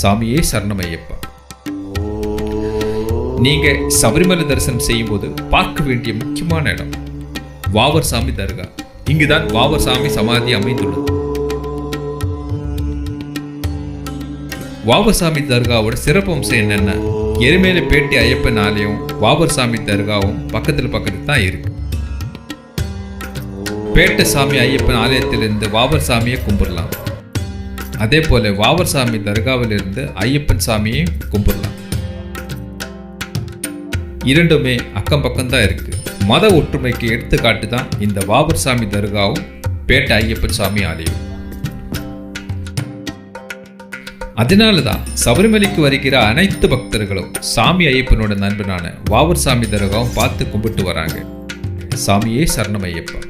சாமியே சரணமையப்பா. நீங்க சபரிமலை தரிசனம் செய்யும் போது பார்க்க வேண்டிய முக்கியமான இடம் வாவர் சாமி தர்கா. இங்குதான் வாவர் சாமி சமாதி அமைந்துள்ளது. வாவர் சாமி தர்காவோட சிறப்பம்சம் என்னன்னா, எருமேலிப்பேட்டை ஐயப்பன் ஆலயம் வாவர் சாமி தர்காவும் பக்கத்துல தான் இருக்கு. பேட்டை சாமி ஐயப்பன் ஆலயத்திலிருந்து வாவர் சாமியை கும்பிடலாம். அதே போல வாவர் சாமி தர்காவிலிருந்து ஐயப்பன் சாமியை கும்பிடலாம். இரண்டுமே அக்கம் பக்கம் தான் இருக்கு. மத ஒற்றுமைக்கு எடுத்துக்காட்டு தான் இந்த வாவர் சாமி தர்காவும் பேட்டை ஐயப்பன் சாமி ஆலயம். அதனாலதான் சபரிமலைக்கு வருகிற அனைத்து பக்தர்களும் சாமி ஐயப்பனோட நண்பனான வாவர் சாமி தர்காவும் பார்த்து கும்பிட்டு வராங்க. சாமியே சரணம் ஐயப்பா.